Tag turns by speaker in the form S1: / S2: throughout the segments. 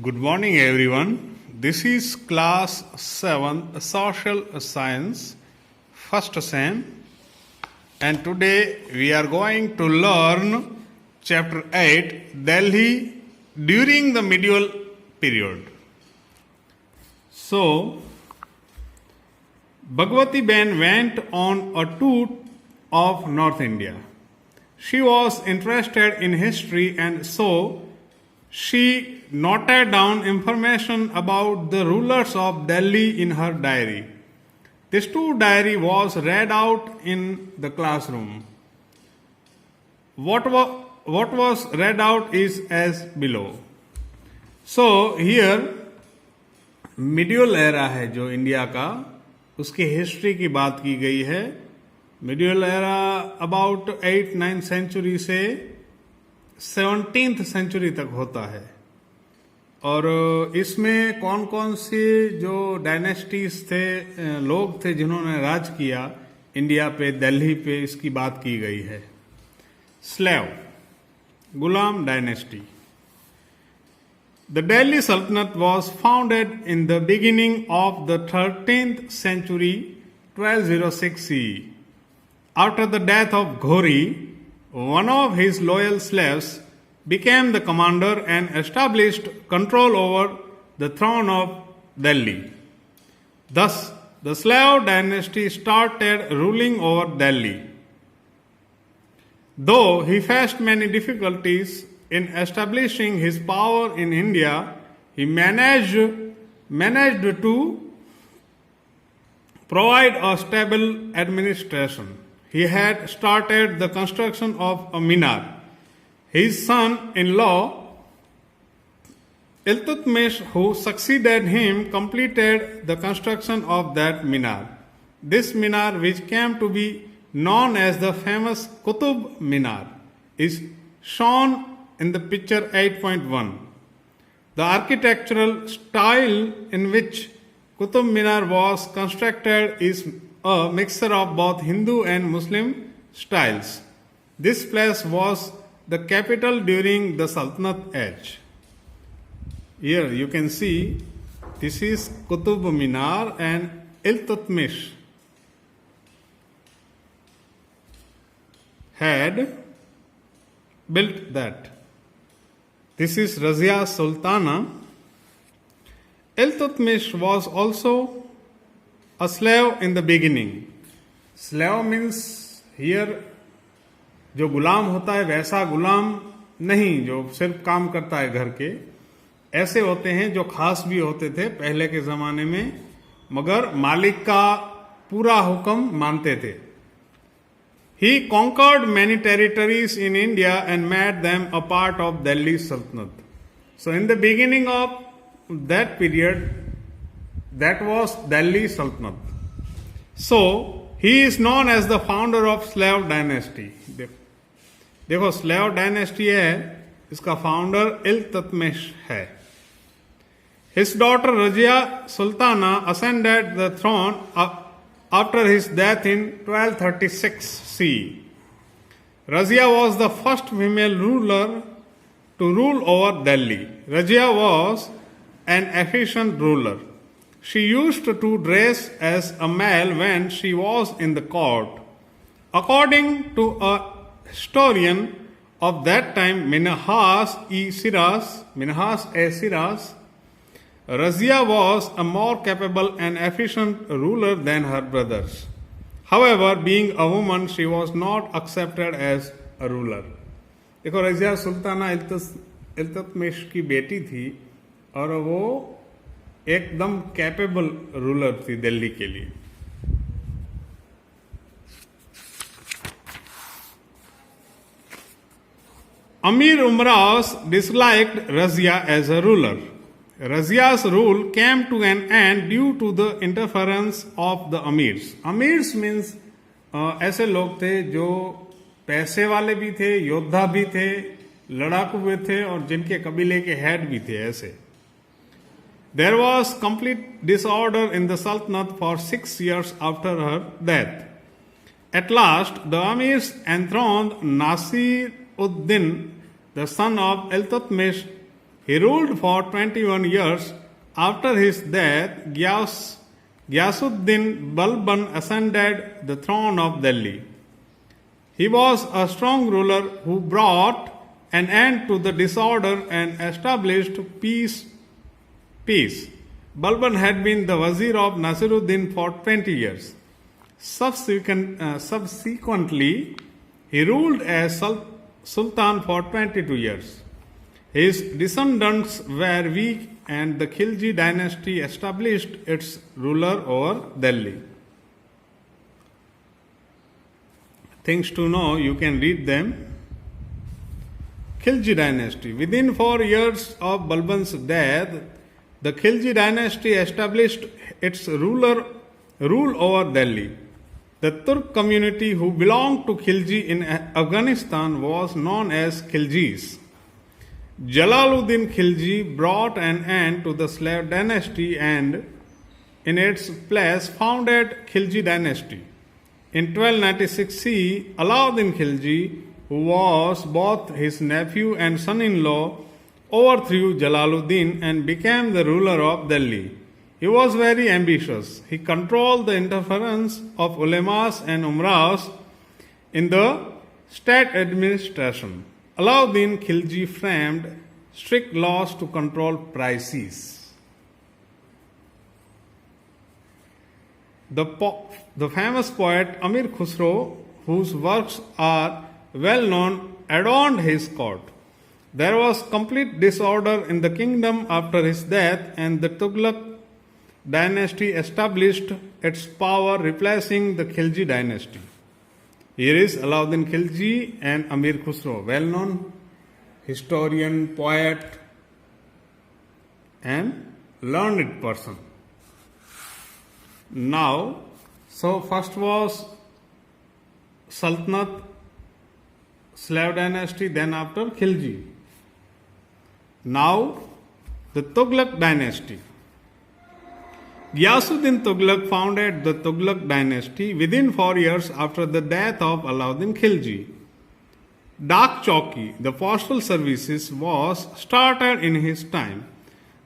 S1: Good morning, everyone. This is class 7 social science, first sem, and today we are going to learn chapter 8 Delhi during the medieval period. So, Bhagwati Ben went on a tour of North India. She was interested in history and so she noted down information about the rulers of Delhi in her diary. This tour diary was read out in the classroom. What was read out is as below. So here medial era है जो India का, उसकी history की बात की गई है. Medial era about 8-9 century से 17th सेंचुरी तक होता है और इसमें कौन कौन सी जो डायनेस्टीज थे, लोग थे जिन्होंने राज किया इंडिया पे, दिल्ली पे, इसकी बात की गई है. Slave, Ghulam dynasty. The Delhi Sultanate was founded in the beginning of the 13th century, 1206 CE. After the death of Ghori, one of his loyal slaves became the commander and established control over the throne of Delhi. Thus, the Slave dynasty started ruling over Delhi. Though he faced many difficulties in establishing his power in India, he managed to provide a stable administration. He had started the construction of a minar. His son-in-law, Iltutmish, who succeeded him, completed the construction of that minar. This minar, which came to be known as the famous Qutub Minar, is shown in the picture 8.1. The architectural style in which Qutub Minar was constructed is a mixture of both Hindu and Muslim styles. This place was the capital during the Sultanate age. Here you can see this is Qutub Minar and Iltutmish had built that. This is Razia Sultana. Iltutmish was also a slave in the beginning. Slave means here जो गुलाम होता है वैसा गुलाम नहीं जो सिर्फ काम करता है घर के. ऐसे होते हैं जो खास भी होते थे पहले के ज़माने में, मगर मालिक का पूरा हुक्म मानते थे. He conquered many territories in India and made them a part of Delhi Sultanate. So in the beginning of that period, that was Delhi Sultanate. So he is known as the founder of Slave dynasty. देखो slave dynasty है, इसका founder Iltutmish है. His daughter Razia Sultana ascended the throne after his death in 1236 CE. Razia was the first female ruler to rule over Delhi. Razia was an efficient ruler. She used to dress as a male when she was in the court. According to a historian of that time, Minhas a Siras, Razia was a more capable and efficient ruler than her brothers. However, being a woman, she was not accepted as a ruler. देखो रजिया सुल्ताना इल्तुतमिश की बेटी थी और वो एकदम capable ruler थी दिल्ली के लिए. Amir Umras disliked Razia as a ruler. Razia's rule came to an end due to the interference of the Amirs. Amirs means ऐसे लोग थे जो पैसे वाले भी थे, योद्धा भी थे, लड़ाकू भी थे और जिनके कबीले के हेड भी थे. ऐसे There was complete disorder in the Sultanate for 6 years after her death. At last, the Amirs enthroned Nasir-ud-Din, the son of Iltutmish, He ruled for 21 years. After his death, Ghiyasuddin Balban ascended the throne of Delhi. He was a strong ruler who brought an end to the disorder and established peace. Balban had been the Wazir of Nasiruddin for 20 years. Subsequently, he ruled as Sultan for 22 years. His descendants were weak and the Khilji dynasty established its ruler over Delhi. Things to know, you can read them. Khilji dynasty. Within 4 years of Balban's death, the Khilji dynasty established its rule over Delhi. The Turk community who belonged to Khilji in Afghanistan was known as Khiljis. Jalaluddin Khilji brought an end to the slave dynasty and in its place founded Khilji dynasty. In 1296 CE, Alauddin Khilji, who was both his nephew and son-in-law, overthrew Jalaluddin and became the ruler of Delhi. He was very ambitious. He controlled the interference of ulemas and umras in the state administration. Alauddin Khilji framed strict laws to control prices. The famous poet Amir Khusro, whose works are well known, adorned his court. There was complete disorder in the kingdom after his death, and the Tughlaq dynasty established its power, replacing the Khilji dynasty. Here is Alauddin Khilji and Amir Khusro, well known historian, poet, and learned person. Now, so first was Sultanate, slave dynasty, then after Khilji. Now, the Tughlaq dynasty. Ghiyasuddin Tughlaq founded the Tughlaq dynasty within 4 years after the death of Alauddin Khilji. Dak Chowki, the postal services, was started in his time.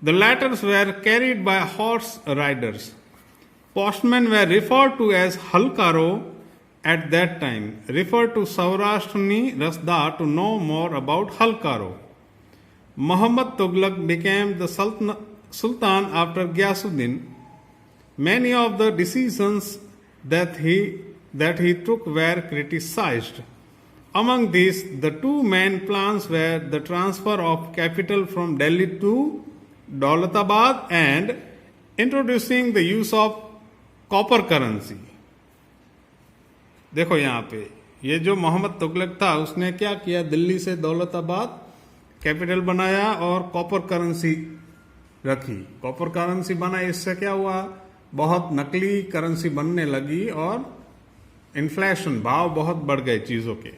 S1: The letters were carried by horse riders. Postmen were referred to as Halkaro at that time. Refer to Saurashtrani Rasda to know more about Halkaro. Muhammad Tughlaq became the Sultan after Ghiyasuddin. Many of the decisions that he took were criticized. Among these, the two main plans were the transfer of capital from Delhi to Daulatabad and introducing the use of copper currency. देखो यहाँ पे ये जो मोहम्मद तुगलक था उसने क्या किया, दिल्ली से दौलताबाद कैपिटल बनाया और कॉपर करेंसी रखी. कॉपर करेंसी बना, इससे क्या हुआ, बहुत नकली करेंसी बनने लगी और इन्फ्लेशन, भाव बहुत बढ़ गए चीजों के.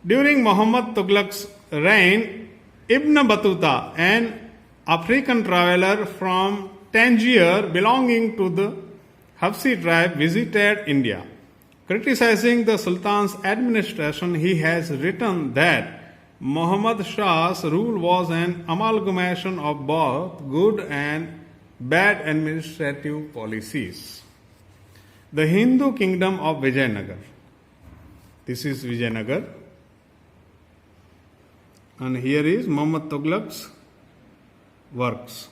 S1: During Mohammad Tughlaq's reign, Ibn Battuta, an African traveler from Tangier belonging to the Hafsi tribe, visited India. Criticizing the Sultan's administration, he has written that Muhammad Shah's rule was an amalgamation of both good and bad administrative policies. The Hindu kingdom of Vijayanagar. This is Vijayanagar. And here is Muhammad Tughlaq's works.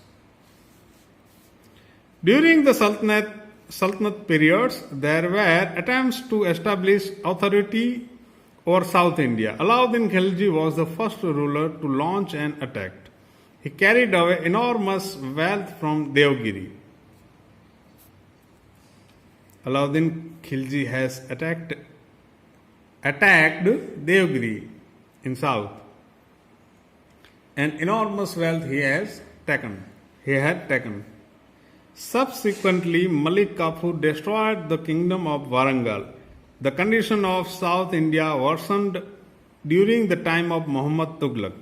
S1: During the Sultanate periods, there were attempts to establish authority over South India. Alauddin Khilji was the first ruler to launch an attack. He carried away enormous wealth from Devgiri. Alauddin Khilji has attacked Devgiri in south. An enormous wealth he had taken. Subsequently, Malik Kafur destroyed the kingdom of Warangal. The condition of South India worsened during the time of Muhammad Tughlaq.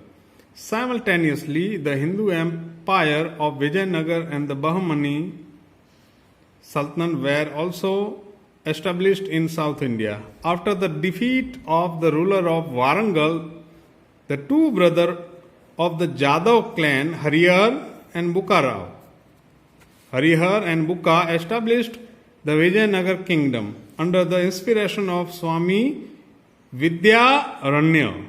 S1: Simultaneously, the Hindu empire of Vijayanagar and the Bahmani Sultanate were also established in South India. After the defeat of the ruler of Warangal, the two brothers of the Jadhav clan, Harihar and Buka Rao. Harihar and Buka established the Vijayanagar kingdom under the inspiration of Swami Vidyaranya.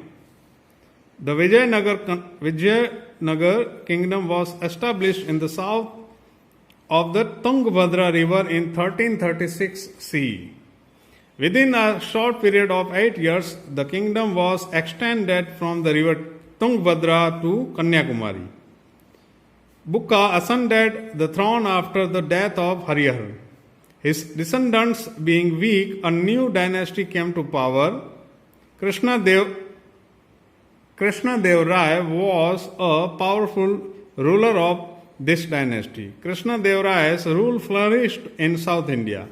S1: The Vijayanagar kingdom was established in the south of the Tungabhadra river in 1336 CE. Within a short period of 8 years, the kingdom was extended from the river Tungabhadra to Kanyakumari. Buka ascended the throne after the death of Harihar. His descendants being weak, a new dynasty came to power. Krishnadev Rai was a powerful ruler of this dynasty. Krishnadev Rai's rule flourished in South India.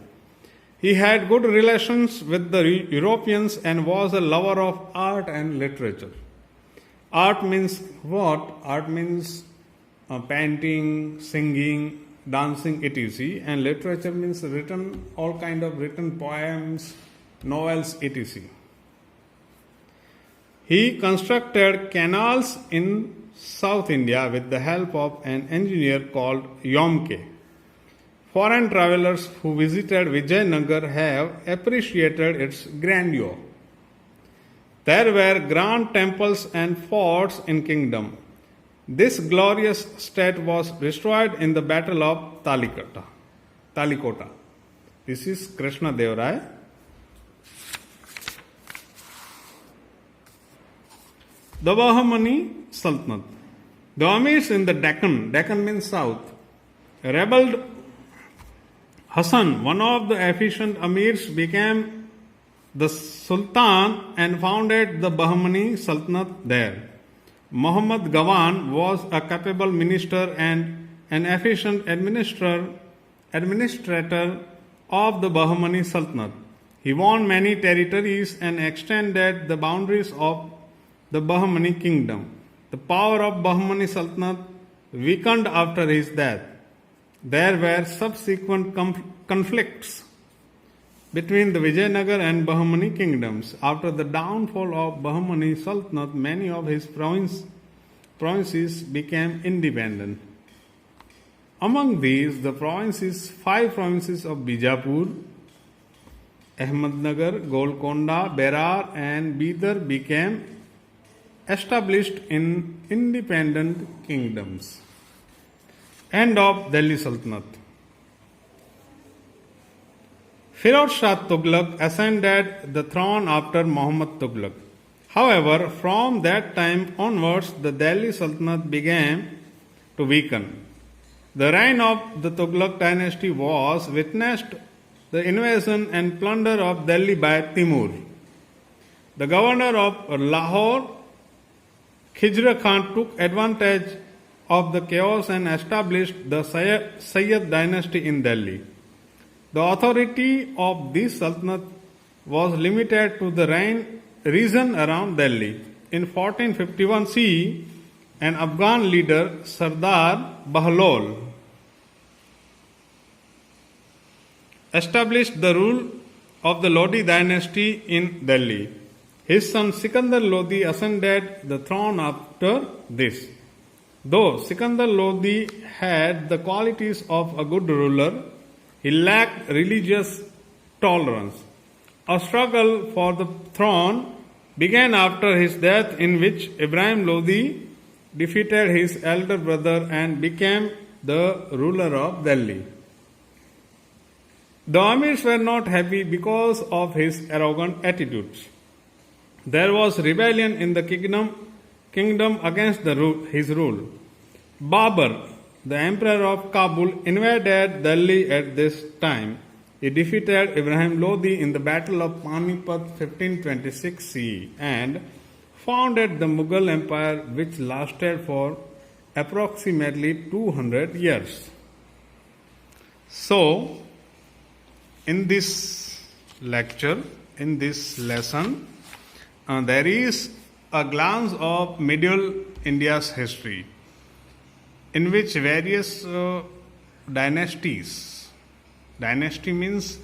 S1: He had good relations with the Europeans and was a lover of art and literature. Art means what? Art means painting, singing, dancing, etc. And literature means all kind of written poems, novels, etc. He constructed canals in South India with the help of an engineer called Yomke. Foreign travelers who visited Vijayanagar have appreciated its grandeur. There were grand temples and forts in kingdom. This glorious state was destroyed in the battle of Talikota. This is Krishnadev Rai. The Bahmani Sultanate. The Amirs in the Deccan means south, rebelled. Hassan, one of the efficient Amirs, became the Sultan and founded the Bahmani Sultanate there. Muhammad Gawan was a capable minister and an efficient administrator of the Bahmani Sultanate. He won many territories and extended the boundaries of the Bahmani kingdom. The power of Bahmani Sultanate weakened after his death. There were subsequent conflicts between the Vijayanagar and Bahmani kingdoms. After the downfall of Bahmani Sultanate, many of his provinces became independent. Among these, the 5 provinces of Bijapur, Ahmednagar, Golconda, Berar and Bidar became established in independent kingdoms. End of Delhi Sultanate. Firoz Shah Tughlaq ascended the throne after Muhammad Tughlaq. However, from that time onwards, the Delhi Sultanate began to weaken. The reign of the Tughlaq dynasty was witnessed the invasion and plunder of Delhi by Timur. The governor of Lahore, Khizr Khan, took advantage of the chaos and established the Sayyid dynasty in Delhi. The authority of this sultanate was limited to the region around Delhi. In 1451 CE, an Afghan leader, Sardar Bahlol, established the rule of the Lodi dynasty in Delhi. His son Sikandar Lodi ascended the throne after this. Though Sikandar Lodi had the qualities of a good ruler, he lacked religious tolerance. A struggle for the throne began after his death, in which Ibrahim Lodi defeated his elder brother and became the ruler of Delhi. The Amirs were not happy because of his arrogant attitudes. There was rebellion in the kingdom against his rule. Babur, the emperor of Kabul, invaded Delhi at this time. He defeated Ibrahim Lodi in the Battle of Panipat 1526 CE and founded the Mughal Empire, which lasted for approximately 200 years. So, in this lecture, in this lesson, there is a glance of medieval India's history, in which various dynasties, dynasty means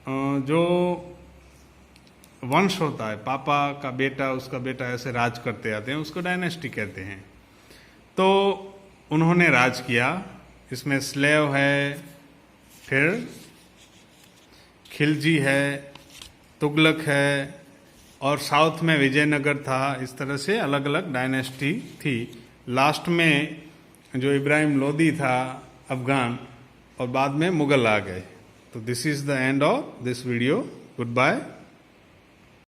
S1: जो वंश होता है, पापा का बेटा उसका बेटा ऐसे राज करते आते हैं, उसको डायनेस्टी कहते हैं. तो उन्होंने राज किया। इसमें स्लेव है, फिर खिलजी है, तुगलक है, और साउथ में विजयनगर था। इस तरह से अलग अलग डायनेस्टी थी। लास्ट में जो इब्राहिम लोदी था अफगान, और बाद में मुगल आ गए। तो this is the end of this video. Good bye.